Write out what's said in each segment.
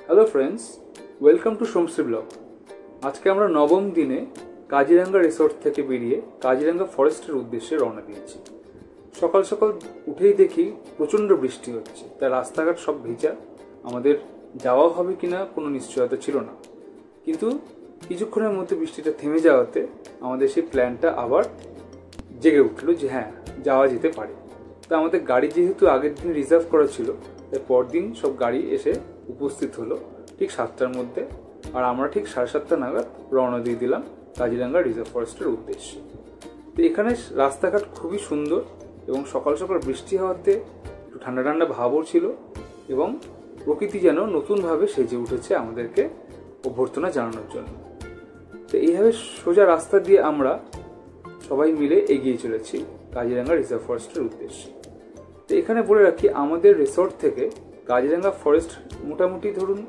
Hello friends, welcome to Somashree blog. আজকে আমরা নবম দিনে কাজিরাঙ্গা রিসোর্ট থেকে বেরিয়ে কাজিরাঙ্গা ফরেস্টের উদ্দেশ্যে রওনা দিয়েছি। সকাল সকাল উঠেই দেখি প্রচণ্ড বৃষ্টি হচ্ছে, তাই রাস্তাঘাট সব ভেজা। আমাদের যাওয়া হবে কিনা কোনো নিশ্চয়তা ছিল না, কিন্তু কিছুক্ষণের মধ্যে বৃষ্টিটা থেমে যাওয়াতে আমাদের সেই প্ল্যানটা আবার জেগে উঠলো যে হ্যাঁ, যাওয়া যেতে পারে। তা আমাদের গাড়ি যেহেতু আগের দিন রিজার্ভ করা ছিল, তাই পরদিন সব গাড়ি এসে উপস্থিত হলো ঠিক 7টার মধ্যে, আর আমরা ঠিক 7:30 নাগাদ রওনা দিয়ে দিলাম কাজিরাঙ্গা রিজার্ভ ফরেস্টের উদ্দেশ্যে। তো এখানে রাস্তাঘাট খুবই সুন্দর এবং সকাল সকাল বৃষ্টি হওয়াতে একটু ঠান্ডা ঠান্ডা ভাবও ছিল এবং প্রকৃতি যেন নতুনভাবে সেজে উঠেছে আমাদেরকে অভ্যর্থনা জানানোর জন্য। তো এইভাবে সোজা রাস্তা দিয়ে আমরা সবাই মিলে এগিয়ে চলেছি কাজিরাঙ্গা রিজার্ভ ফরেস্টের উদ্দেশ্যে। তো এখানে বলে রাখি, আমাদের রিসোর্ট থেকে কাজিরাঙ্গা ফরেস্ট মোটামুটি ধরুন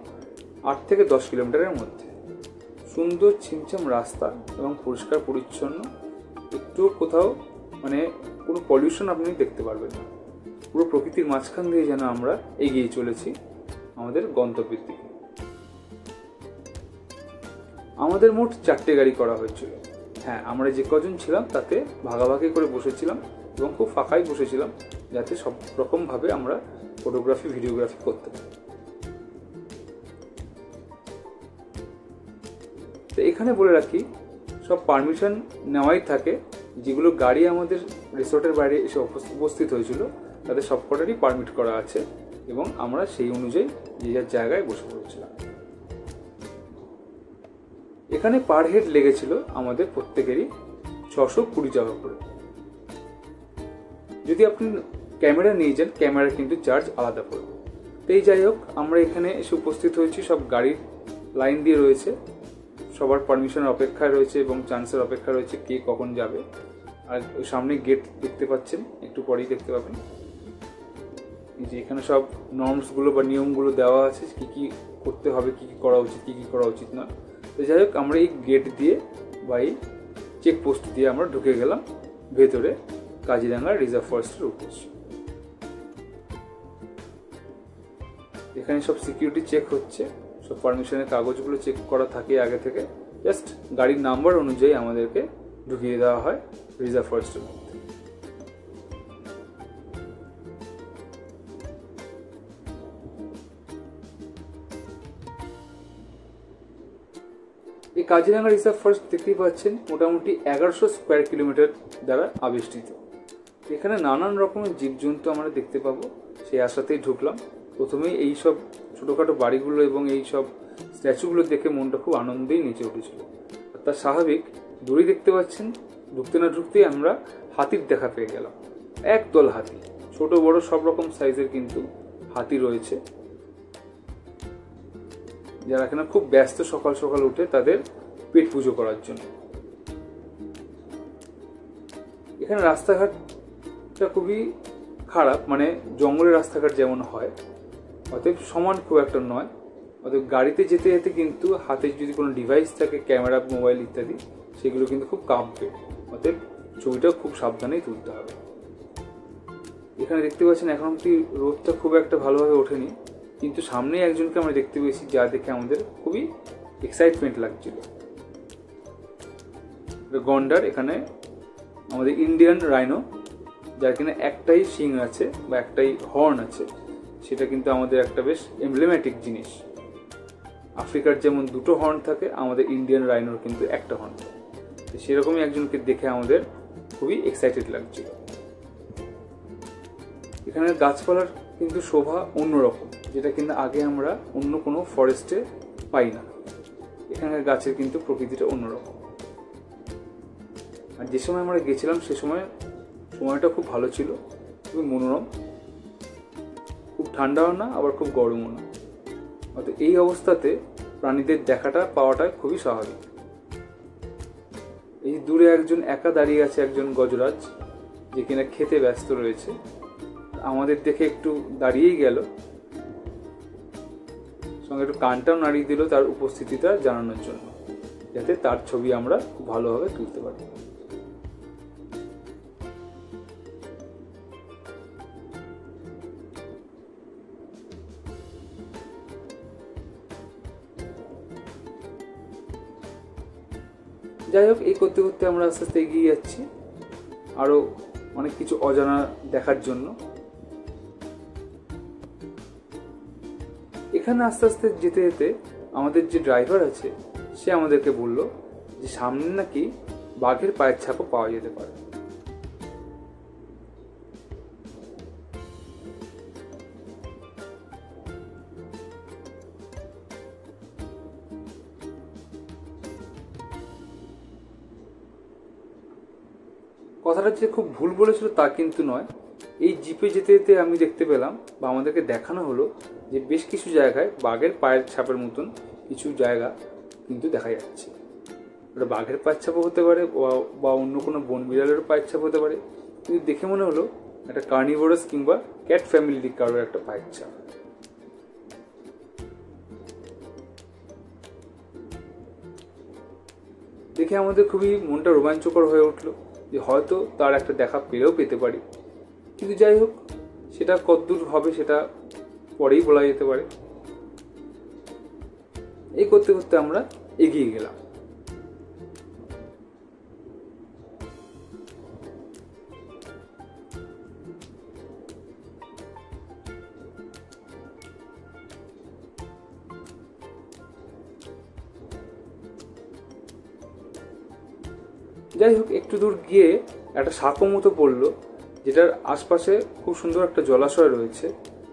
8 থেকে 10 কিলোমিটারের মধ্যে। সুন্দর ছিমছাম রাস্তা এবং পরিষ্কার পরিচ্ছন্ন, একটু কোথাও কোনো পলিউশন আপনি দেখতে পারবেন না। পুরো প্রকৃতির মাঝখান দিয়ে যেন আমরা এগিয়ে চলেছি আমাদের গন্তব্যের দিকে। আমাদের মোট 4টে গাড়ি করা হয়েছিল। হ্যাঁ, আমরা যে কজন ছিলাম তাতে ভাগাভাগি করে বসেছিলাম এবং খুব ফাঁকাই বসেছিলাম, যাতে সব রকমভাবে আমরা ফটোগ্রাফি ভিডিওগ্রাফি করতে পারি। তো এখানে বলে রাখি, সব পারমিশন নেওয়াই থাকে। যেগুলো গাড়ি আমাদের রিসোর্টের বাইরে এসে উপস্থিত হয়েছিল তাদের সবকটারই পারমিট করা আছে এবং আমরা সেই অনুযায়ী যে যার জায়গায় বসে পড়েছিলাম। এখানে পার হেড লেগেছিল আমাদের প্রত্যেকেরই 620 টাকা করে। যদি আপনি ক্যামেরা নিয়ে যান, ক্যামেরার কিন্তু চার্জ আলাদা পড়বে। তো এই যাই হোক, আমরা এখানে এসে উপস্থিত হয়েছি, সব গাড়ির লাইন দিয়ে রয়েছে, সবার পারমিশনের অপেক্ষায় রয়েছে এবং চান্সের অপেক্ষা রয়েছে কে কখন যাবে। আর ওই সামনে গেট দেখতে পাচ্ছেন, একটু পরেই দেখতে পাবেন যে এখানে সব নর্মসগুলো বা নিয়মগুলো দেওয়া আছে, কি কি করতে হবে, কি কি করা উচিত, কি কি করা উচিত না। তো যাই হোক, আমরা এই গেট দিয়ে বা এই চেকপোস্ট দিয়ে আমরা ঢুকে গেলাম ভেতরে কাজিরাঙ্গা রিজার্ভ ফরেস্টের উদ্দেশ্যে। এখানে সব সিকিউরিটি চেক হচ্ছে, সব পারমিশনের কাগজগুলো চেক করা থাকে আগে থেকে। জাস্ট গাড়ির নাম্বার অনুযায়ী আমাদেরকে ঢুকিয়ে দেওয়া হয় রিজার্ভ ফরেস্টের মধ্যে। এই কাজিরাঙ্গা রিজার্ভ ফরেস্ট দেখতেই পাচ্ছেন মোটামুটি 1100 স্কোয়ার কিলোমিটার দ্বারা আবেষ্টিত। এখানে নানান রকমের জীবজন্তু আমরা দেখতে পাবো। সেই আশাতেই ঢুকলাম। প্রথমেই এই সব ছোটোখাটো বাড়িগুলো এবং এই সব স্ট্যাচুগুলো দেখে মনটা খুব আনন্দেই নেচে উঠেছিল। আর তার স্বাভাবিক, দূরেই দেখতে পাচ্ছেন, ঢুকতে না ঢুকতেই আমরা হাতির দেখা পেয়ে গেলাম। একদল হাতি, ছোট বড় সব রকম সাইজের কিন্তু হাতি রয়েছে, যারা এখানে খুব ব্যস্ত সকাল সকাল উঠে তাদের পেট পুজো করার জন্য। এখানে রাস্তাঘাটটা খুবই খারাপ, জঙ্গলের রাস্তাঘাট যেমন হয়, অতএব সমান খুব একটা নয়। অতএব গাড়িতে যেতে যেতে কিন্তু হাতে যদি কোনো ডিভাইস থাকে, ক্যামেরা, মোবাইল ইত্যাদি, সেগুলো কিন্তু খুব কাঁপবে। অতএব ছবিটাও খুব সাবধানেই তুলতে হবে। এখানে দেখতে পাচ্ছেন এখন অব্দি রোদটা খুব একটা ভালোভাবে ওঠেনি, কিন্তু সামনে একজনকে আমরা দেখতে পেয়েছি যা দেখে আমাদের খুবই এক্সাইটমেন্ট লাগছিল। গন্ডার, এখানে আমাদের ইন্ডিয়ান রাইনো, যার কিনা একটাই শিং আছে বা একটাই হর্ন আছে, সেটা কিন্তু আমাদের একটা বেশ এমব্লেমেটিক জিনিস। আফ্রিকার যেমন 2টো হর্ন থাকে, আমাদের ইন্ডিয়ান রাইনোর কিন্তু একটা হর্ন থাকে। সেরকমই একজনকে দেখে আমাদের খুবই এক্সাইটেড লাগছিল। এখানে গাছপালার কিন্তু শোভা অন্যরকম, যেটা কিন্তু আগে আমরা অন্য কোনো ফরেস্টে পাই না। এখানের গাছের কিন্তু প্রকৃতিটা অন্যরকম। আর যে সময় আমরা গেছিলাম সে সময়টা খুব ভালো ছিল, খুবই মনোরম, খুব ঠান্ডাও না আবার খুব গরমও না। অর্থাৎ এই অবস্থাতে প্রাণীদের পাওয়াটা খুবই স্বাভাবিক। এই দূরে একজন একা দাঁড়িয়ে আছে, একজন গজরাজ, যে কিনা খেতে ব্যস্ত রয়েছে। আমাদের দেখে একটু দাঁড়িয়েই গেল, সঙ্গে একটু কানটাও নাড়িয়ে দিল তার উপস্থিতিটা জানানোর জন্য, যাতে তার ছবি আমরা খুব ভালোভাবে তুলতে পারি। যাই হোক, এই করতে করতে আমরা আস্তে আস্তে এগিয়ে যাচ্ছি আরও অনেক কিছু অজানা দেখার জন্য। এখানে আস্তে আস্তে যেতে যেতে আমাদের যে ড্রাইভার আছে সে আমাদেরকে বলল যে সামনে নাকি বাঘের পায়ের ছাপও পাওয়া যেতে পারে। কথাটা যে খুব ভুল বলেছিল তা কিন্তু নয়। এই জিপে যেতে যেতে আমি দেখতে পেলাম বা আমাদেরকে দেখানো হলো যে বেশ কিছু জায়গায় বাঘের পায়ের ছাপের মতন কিছু জায়গা কিন্তু দেখা যাচ্ছে। ওটা বাঘের পায়ের ছাপও হতে পারে বা অন্য কোনো বন বিড়ালেরও পায়ের ছাপ হতে পারে, কিন্তু দেখে মনে হলো একটা কার্নিভোরাস কিংবা ক্যাট ফ্যামিলির কারোর একটা পায়ের ছাপ। দেখে আমাদের খুবই মনটা রোমাঞ্চকর হয়ে উঠলো যে হয়তো তার একটা দেখা পেতে পারি। কিন্তু যাই হোক, সেটা কতদূর হবে সেটা পরেই বলা যেতে পারে। এই করতে করতে আমরা এগিয়ে গেলাম। যাই হোক, একটু দূর গিয়ে একটা সাঁকো মতো পড়লো, যেটার আশপাশে খুব সুন্দর একটা জলাশয় রয়েছে।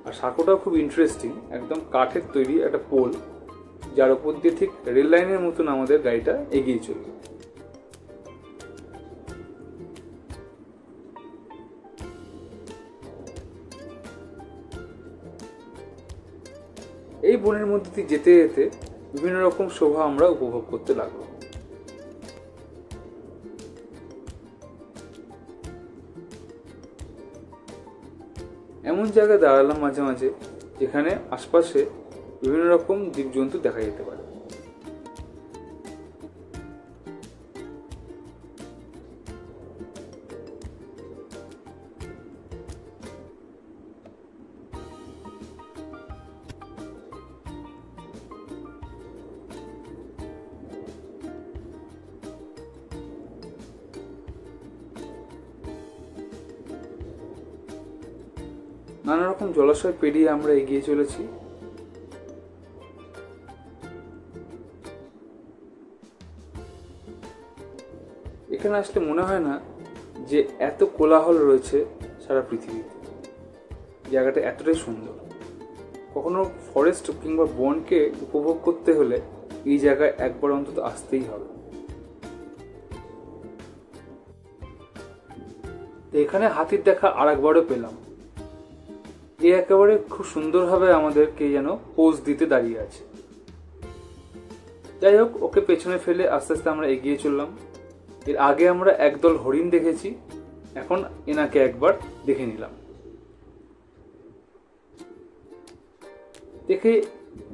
আর সাঁকোটাও খুব ইন্টারেস্টিং, একদম কাঠের তৈরি একটা পোল, যার উপর দিয়ে ঠিক রেল লাইনের মতন আমাদের গাড়িটা এগিয়ে চলল। এই বনের মধ্যে দিয়ে যেতে যেতে বিভিন্ন রকম শোভা আমরা উপভোগ করতে লাগলো। এমন জায়গায় দাঁড়ালাম মাঝে মাঝে যেখানে আশপাশে বিভিন্ন রকম জীবজন্তু দেখা যেতে পারে। নানা রকম জলাশয় পেরিয়ে আমরা এগিয়ে চলেছি। এখানে আসলে মনে হয় না যে এত কোলাহল রয়েছে সারা পৃথিবীতে। জায়গাটা এতটাই সুন্দর। কখনো ফরেস্ট কিংবা বনকে উপভোগ করতে হলে এই জায়গায় একবার অন্তত আসতেই হবে। এখানে হাতির দেখা আর একবারও পেলাম। এ একেবারে খুব সুন্দরভাবে আমাদেরকে যেন পোজ দিতে দাঁড়িয়ে আছে। যাই হোক, ওকে পেছনে ফেলে আস্তে আস্তে আমরা এগিয়ে চললাম। এর আগে আমরা একদল হরিণ দেখেছি, এখন এনাকে একবার দেখে নিলাম।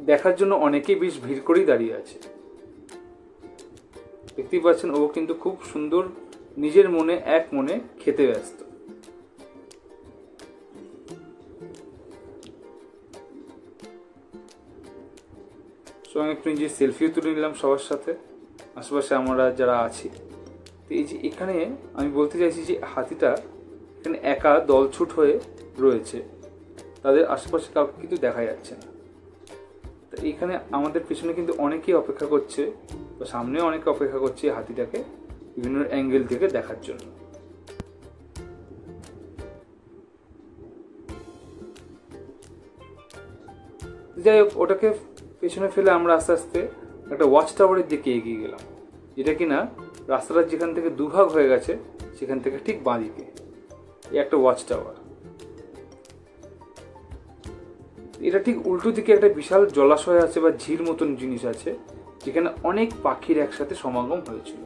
দেখার জন্য অনেকেই বেশ ভিড় করেই দাঁড়িয়ে আছে। দেখতেই পাচ্ছেন ও কিন্তু খুব সুন্দর নিজের মনে এক মনে খেতে ব্যস্ত। সঙ্গে একটু নিজের সেলফিও তুলে নিলাম সবার সাথে, আশেপাশে আমরা যারা আছি। তো এই যে এখানে আমি বলতে চাইছি যে হাতিটা এখানে একা দলছুট হয়ে রয়েছে, তাদের আশেপাশে কাউকে কিন্তু দেখা যাচ্ছে না। তো এখানে আমাদের পিছনে কিন্তু অনেকেই অপেক্ষা করছে, বা সামনেও অনেকে অপেক্ষা করছে হাতিটাকে বিভিন্ন অ্যাঙ্গেল থেকে দেখার জন্য। যাই হোক, ওটাকে পেছনে ফেলে আমরা আস্তে আস্তে একটা ওয়াচ টাওয়ারের দিকে এগিয়ে গেলাম, যেটা কিনা রাস্তাটা যেখান থেকে দুভাগ হয়ে গেছে সেখান থেকে ঠিক বাঁদিকে এই একটা ওয়াচ টাওয়ার। এটা ঠিক উল্টো দিকে একটা বিশাল জলাশয় আছে বা ঝিল মতন জিনিস আছে, যেখানে অনেক পাখির একসাথে সমাগম হয়েছিল।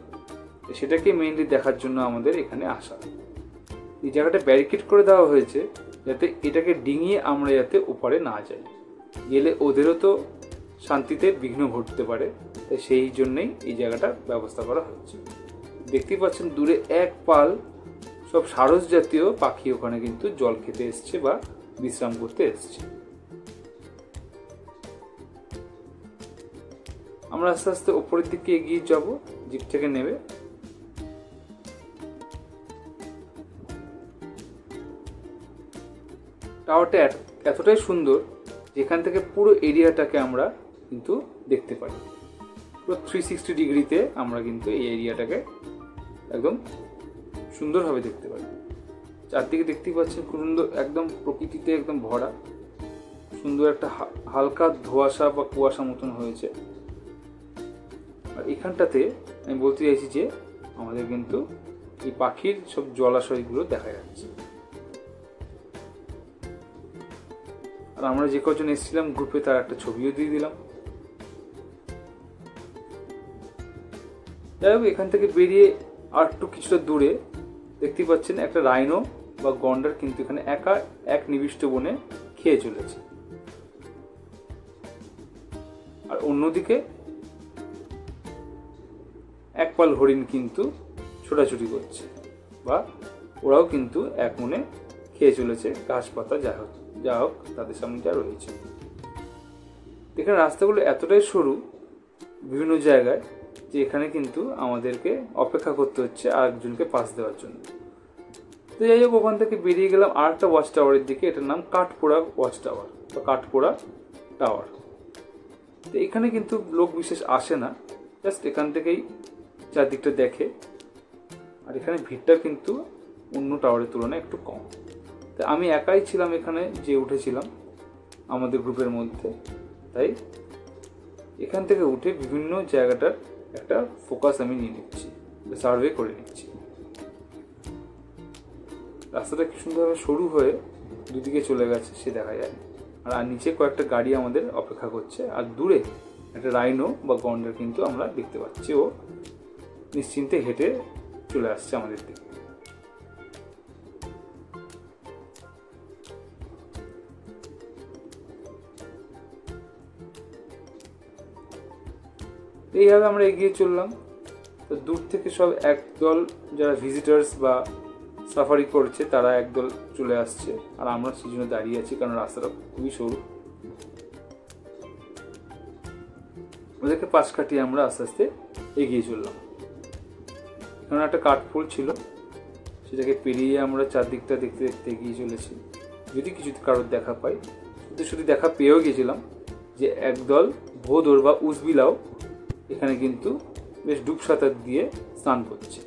সেটাকে মেইনলি দেখার জন্য আমাদের এখানে আসা। এই জায়গাটা ব্যারিকেড করে দেওয়া হয়েছে যাতে এটাকে ডিঙিয়ে আমরা যাতে ওপারে না যাই, গেলে ওদেরও তো শান্তিতে বিঘ্ন ঘটতে পারে, তাই সেই জন্যই এই জায়গাটা ব্যবস্থা করা হচ্ছে। দেখতেই পাচ্ছেন দূরে এক পাল সব সারস জাতীয় পাখি ওখানে কিন্তু জল খেতে এসছে বা বিশ্রাম করতে এসছে। আমরা আস্তে আস্তে ওপরের দিকে এগিয়ে যাব, জিপ থেকে নেবে। টাওয়ারটা এতটাই সুন্দর যেখান থেকে পুরো এরিয়াটাকে আমরা কিন্তু দেখতে পাই। পুরো 360 ডিগ্রিতে আমরা কিন্তু এই এরিয়াটাকে একদম সুন্দরভাবে দেখতে পাই। চারদিকে দেখতেই পাচ্ছেন সুন্দর, একদম প্রকৃতিতে একদম ভরা, সুন্দর একটা হালকা ধোঁয়াশা বা কুয়াশা মতন হয়েছে। আর এখানটাতে আমি বলতে চাইছি যে আমাদের কিন্তু এই পাখির সব জলাশয়গুলো দেখা যাচ্ছে। আর আমরা যে কজন এসেছিলাম গ্রুপে তার একটা ছবিও দিয়ে দিলাম। যাই হোক, এখান থেকে বেরিয়ে আর একটু কিছুটা দূরে দেখতে পাচ্ছেন একটা রাইনো বা গন্ডার কিন্তু এখানে একা এক নিবিষ্ট বনে খেয়ে চলেছে। আর অন্যদিকে একপাল হরিণ কিন্তু ছোটাছুটি করছে, বা ওরাও কিন্তু এক মনে খেয়ে চলেছে ঘাস পাতা যা হোক তাদের সামনে যা রয়েছে। এখানে রাস্তাগুলো এতটাই সরু বিভিন্ন জায়গায় যে এখানে কিন্তু আমাদেরকে অপেক্ষা করতে হচ্ছে আরেকজনকে পাস দেওয়ার জন্য। তো যাই হোক, ওখান থেকে বেরিয়ে গেলাম আর একটা ওয়াচ টাওয়ারের দিকে। এটার নাম কাঠপোড়া ওয়াচ টাওয়ার বা কাঠপোড়া টাওয়ার। তো এখানে কিন্তু লোক বিশেষ আসে না, জাস্ট এখান থেকেই চারদিকটা দেখে। আর এখানে ভিড়টা কিন্তু অন্য টাওয়ারের তুলনায় একটু কম। তো আমি একাই ছিলাম এখানে, যে উঠেছিলাম আমাদের গ্রুপের মধ্যে, তাই এখান থেকে উঠে বিভিন্ন জায়গাটার একটা ফোকাস আমি নিয়ে নিচ্ছি, সার্ভে করে নিচ্ছি। রাস্তাটা কি সুন্দরভাবে সরু হয়ে দুদিকে চলে গেছে সে দেখা যায়। আর নিচে কয়েকটা গাড়ি আমাদের অপেক্ষা করছে। আর দূরে একটা রাইনো বা গন্ডার কিন্তু আমরা দেখতে পাচ্ছি, ও নিশ্চিন্তে হেঁটে চলে আসছে আমাদের দিকে। এইভাবে আমরা এগিয়ে চললাম। তো দূর থেকে সব একদল যারা ভিজিটার্স বা সাফারি করছে তারা একদল চলে আসছে, আর আমরা সেই জন্য দাঁড়িয়ে আছি, কারণ রাস্তাটা খুবই সরু। ওদেরকে পাশ কাটিয়ে আমরা আস্তে আস্তে এগিয়ে চললাম। এখানে একটা কাঠফুল ছিল, সেটাকে পেরিয়ে আমরা চারদিকটা দেখতে দেখতে এগিয়ে চলেছি। যদি কিছু কারোর দেখা পাই, শুধু দেখা পেয়েও গেছিলাম যে একদল ভোদর বা উজবিলাও এখানে কিন্তু বেশ ডুব সাঁতার দিয়ে স্নান করছে।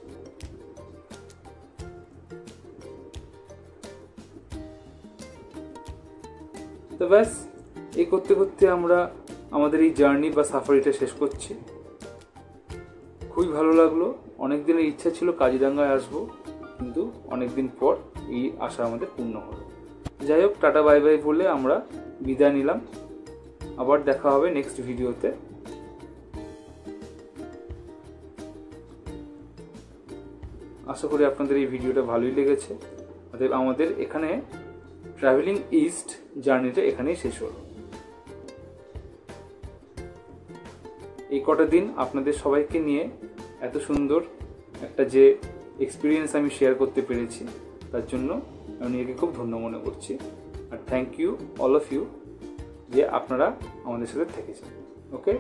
তো ব্যাস, এই করতে করতে আমরা আমাদের এই জার্নি বা সাফারিটা শেষ করছি। খুবই ভালো লাগলো। অনেক দিনের ইচ্ছা ছিল কাজিরাঙ্গায় আসবো, কিন্তু অনেকদিন পর এই আশা আমাদের পূর্ণ হলো। যাই হোক, টাটা বাই বাই বলে আমরা বিদায় নিলাম। আবার দেখা হবে নেক্সট ভিডিওতে। আশা করি আপনাদের এই ভিডিওটা ভালোই লেগেছে। অতএব আমাদের এখানে ট্রাভেলিং ইস্ট জার্নিটা এখানেই শেষ হলো। এই কটা দিন আপনাদের সবাইকে নিয়ে এত সুন্দর একটা যে এক্সপিরিয়েন্স আমি শেয়ার করতে পেরেছি, তার জন্য আমি নিজেকে খুব ধন্য মনে করছি। আর thank you all of you যে আপনারা আমাদের সাথে থেকেছেন। ওকে।